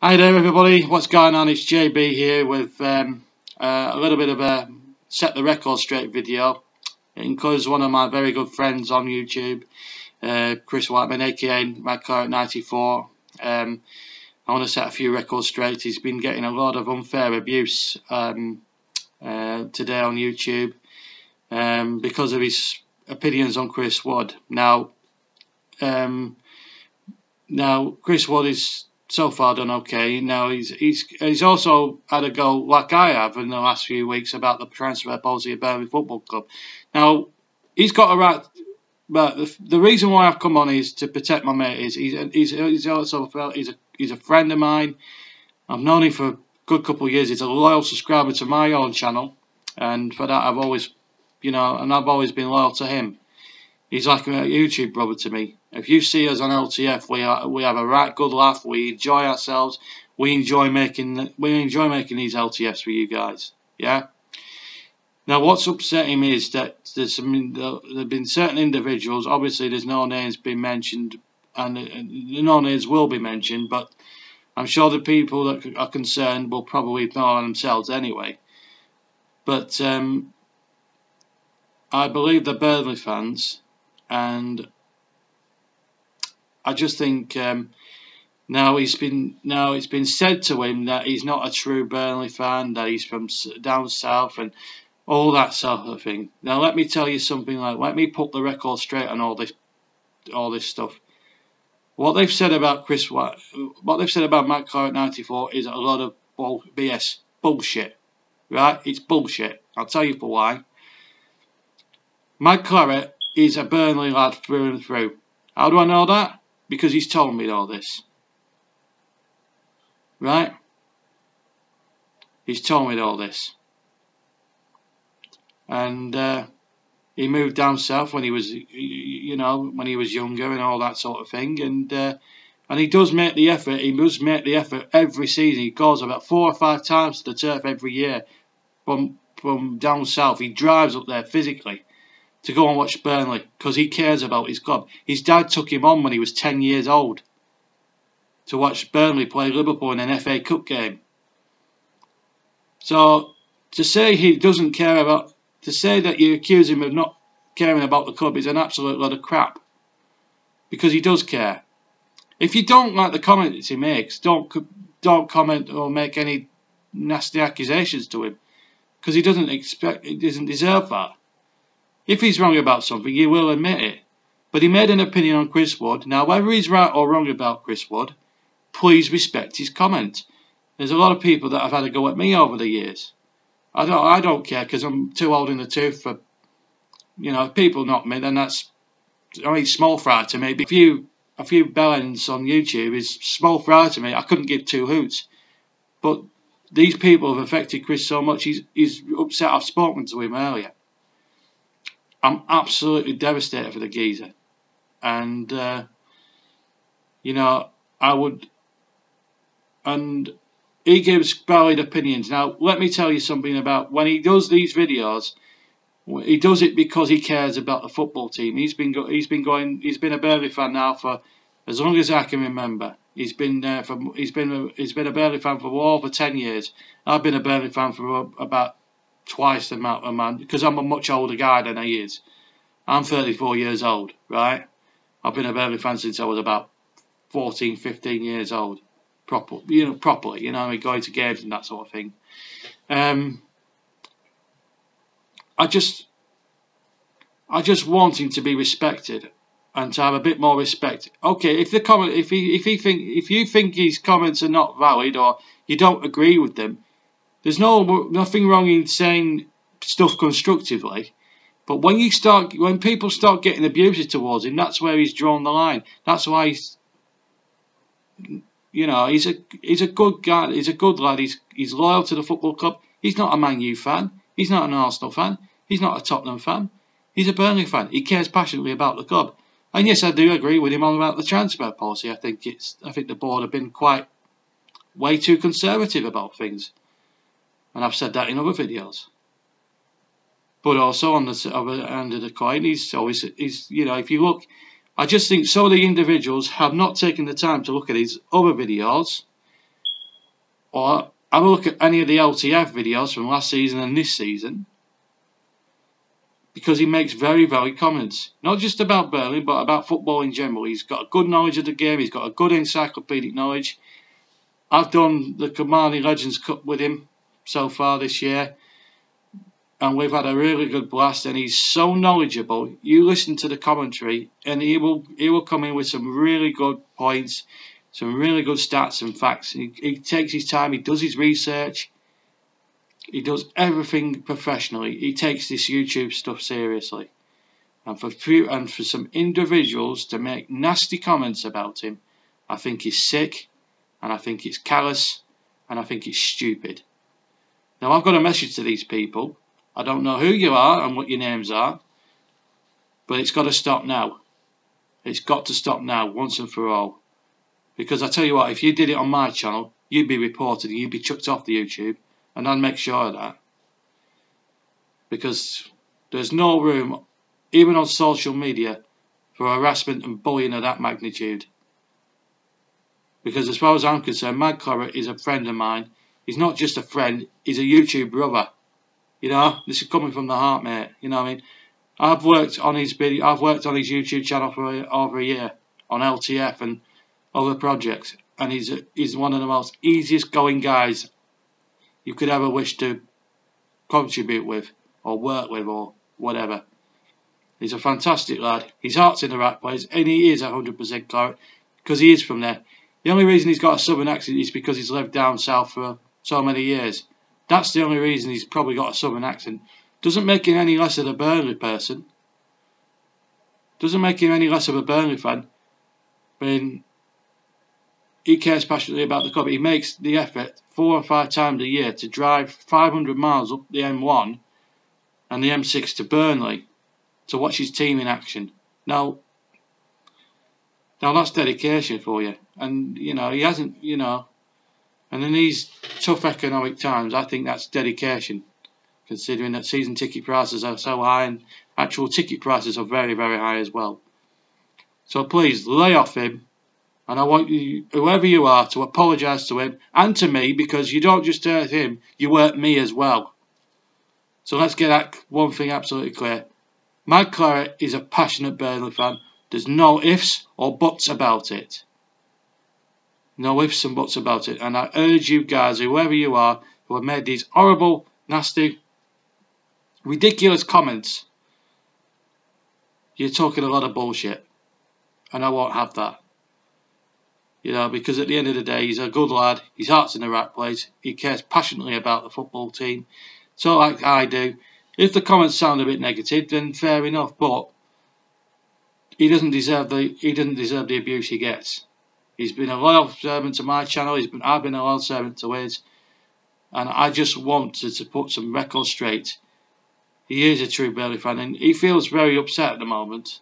Hi there everybody, what's going on? It's JB here with a little bit of a set the record straight video. It includes one of my very good friends on YouTube, Chris Whiteman, aka MadClaret94. I want to set a few records straight. He's been getting a lot of unfair abuse today on YouTube because of his opinions on Chris Wood. Now Chris Wood is so far done okay. Now he's also had a go like I have in the last few weeks about the transfer policy of Burnley Football Club. Now he's got a right, but the reason why I've come on is to protect my mate. He's also he's a friend of mine. I've known him for a good couple of years. He's a loyal subscriber to my own channel, and for that I've always, I've always been loyal to him. He's like a YouTube brother to me. If you see us on LTF, we have a right good laugh. We enjoy ourselves. We enjoy making these LTFs for you guys. Yeah. Now, what's upsetting me is that there've been certain individuals. Obviously, there's no names been mentioned, and no names will be mentioned. But I'm sure the people that are concerned will probably know themselves anyway. But I believe the Burnley fans. And I just think now it's been said to him that he's not a true Burnley fan, that he's from down south and all that sort of thing. Now let me tell you something. Let me put the record straight on all this stuff. What they've said about what they've said about MadClaret94 is a lot of BS bullshit. Right? It's bullshit. I'll tell you for why. MadClaret is a Burnley lad through and through. How do I know that? Because he's told me all this. Right? He's told me all this. And he moved down south when he was, when he was younger and all that sort of thing. And he does make the effort. He does make the effort every season. He goes about 4 or 5 times to the turf every year from down south. He drives up there physically to go and watch Burnley because he cares about his club. His dad took him on when he was 10 years old to watch Burnley play Liverpool in an FA Cup game. So to say he doesn't care about, to say that you accuse him of not caring about the club is an absolute load of crap, because he does care. If you don't like the comments he makes, don't comment or make any nasty accusations to him, because he doesn't deserve that. If he's wrong about something, he will admit it. But he made an opinion on Chris Wood. Now, whether he's right or wrong about Chris Wood, please respect his comment. There's a lot of people that have had a go at me over the years. I don't care, because I'm too old in the tooth for, if people knock me, then that's, small fry to me. But a few bellends on YouTube is small fry to me. I couldn't give 2 hoots. But these people have affected Chris so much, he's upset. I've spoken to him earlier. I'm absolutely devastated for the geezer, and and he gives valid opinions. Now let me tell you something about when he does these videos. He does it because he cares about the football team. He's been a Burnley fan now for as long as I can remember. He's been a Burnley fan for over 10 years. I've been a Burnley fan for about twice the amount of man, because I'm a much older guy than he is. I'm 34 years old, right? I've been a Burnley fan since I was about 14, 15 years old. Properly, going to games and that sort of thing. I just want him to be respected and to have a bit more respect. Okay, if you think his comments are not valid or you don't agree with them, there's nothing wrong in saying stuff constructively, but when people start getting abusive towards him, that's where he's drawn the line. That's why he's a good guy. He's a good lad. He's loyal to the football club. He's not a Man U fan. He's not an Arsenal fan. He's not a Tottenham fan. He's a Burnley fan. He cares passionately about the club. And yes, I do agree with him on about the transfer policy. I think the board have been way too conservative about things. And I've said that in other videos. But also on the other end of the coin, if you look, I just think some of the individuals have not taken the time to look at his other videos or have a look at any of the LTF videos from last season and this season, because he makes very valid comments, not just about Burnley, but about football in general. He's got a good knowledge of the game. He's got a good encyclopedic knowledge. I've done the Kamani Legends Cup with him so far this year, and we've had a really good blast, and he's so knowledgeable. You listen to the commentary and he will come in with some really good points, some really good stats and facts. He takes his time, he does his research, he does everything professionally. He takes this YouTube stuff seriously, and for some individuals to make nasty comments about him, I think he's sick, and I think it's callous, and I think it's stupid. Now, I've got a message to these people. I don't know who you are and what your names are, but it's got to stop now. It's got to stop now, once and for all. Because I tell you what, if you did it on my channel, you'd be reported and you'd be chucked off the YouTube, and I'd make sure of that. Because there's no room, even on social media, for harassment and bullying of that magnitude. Because as far as I'm concerned, MadClaret is a friend of mine. He's not just a friend, he's a YouTube brother. You know, this is coming from the heart, mate. You know what I mean? I've worked on his YouTube channel for over a year on LTF and other projects, and he's one of the most easiest going guys you could ever wish to contribute with or work with or whatever. He's a fantastic lad. His heart's in the right place, and he is 100% Claret because he is from there. The only reason he's got a southern accent is because he's lived down south for so many years. That's the only reason he's probably got a southern accent. Doesn't make him any less of a Burnley person. Doesn't make him any less of a Burnley fan. I mean, he cares passionately about the club. He makes the effort 4 or 5 times a year to drive 500 miles up the M1 and the M6 to Burnley to watch his team in action. Now that's dedication for you. And, you know, he hasn't, you know, and in these tough economic times, I think that's dedication, considering that season ticket prices are so high and actual ticket prices are very, very high as well. So please, lay off him, and I want you, whoever you are, to apologise to him and to me, because you don't just hurt him, you hurt me as well. So let's get that one thing absolutely clear. MadClaret is a passionate Burnley fan. There's no ifs or buts about it. No ifs and buts about it. And I urge you guys, whoever you are, who have made these horrible, nasty, ridiculous comments, you're talking a lot of bullshit. And I won't have that. You know, because at the end of the day, he's a good lad. His heart's in the right place. He cares passionately about the football team. So like I do. If the comments sound a bit negative, then fair enough. But he doesn't deserve the abuse he gets. He's been a loyal servant to my channel. I've been a loyal servant to his. And I just want to put some records straight. He is a true Burnley fan, and he feels very upset at the moment.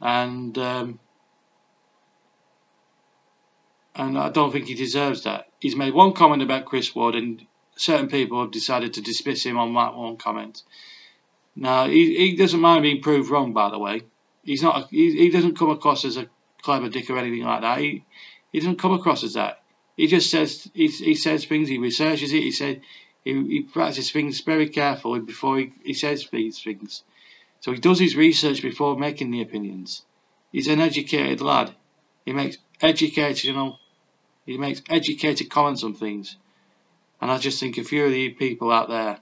And I don't think he deserves that. He's made one comment about Chris Wood, and certain people have decided to dismiss him on that one comment. Now, he doesn't mind being proved wrong, by the way. He's not. He doesn't come across as a clever dick or anything like that. He doesn't come across as that. He just says he says things. He researches it. He practices things very carefully before he says these things. So he does his research before making the opinions. He's an educated lad. He makes educated comments on things. And I just think a few of the people out there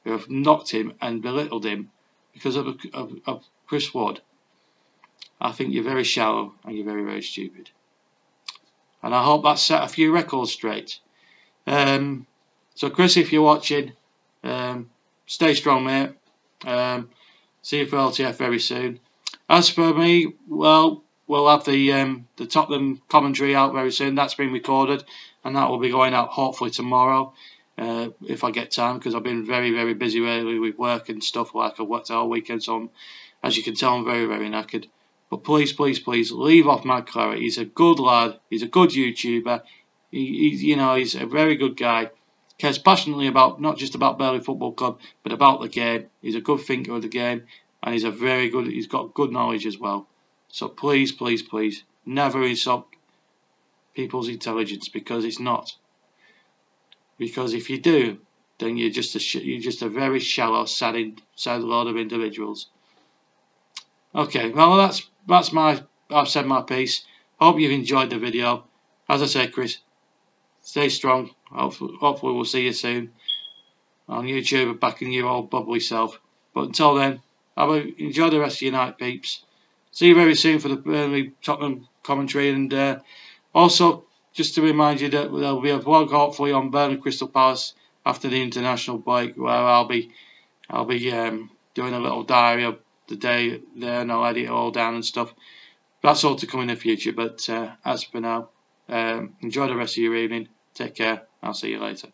who have knocked him and belittled him because of Chris Wood, I think you're very shallow and you're very, very stupid. And I hope that set a few records straight. So Chris, if you're watching, stay strong, mate. See you for LTF very soon. As for me, well, we'll have the Tottenham commentary out very soon. That's been recorded, and that will be going out hopefully tomorrow, if I get time, because I've been very, very busy lately with work and stuff. Like I've worked all weekend, so as you can tell, I'm very, very knackered. But please, please, please, leave off MadClaret. He's a good lad. He's a good YouTuber. He's a very good guy. Cares passionately about not just about Burnley Football Club, but about the game. He's a good thinker of the game, and he's got good knowledge as well. So please, please, please, never insult people's intelligence, because it's not. because if you do, then you're just a very shallow, sad lot of individuals. Okay, well I've said my piece. Hope you've enjoyed the video. As I said, Chris, stay strong. Hopefully we'll see you soon on YouTube, back in your old bubbly self. But until then, enjoy the rest of your night, peeps. See you very soon for the Burnley Tottenham commentary, and also just to remind you that there'll be a vlog hopefully on Burnley Crystal Palace after the international break, where I'll be doing a little diary of the day there, and I'll edit it all down and stuff. That's all to come in the future. But as for now, enjoy the rest of your evening. Take care. I'll see you later.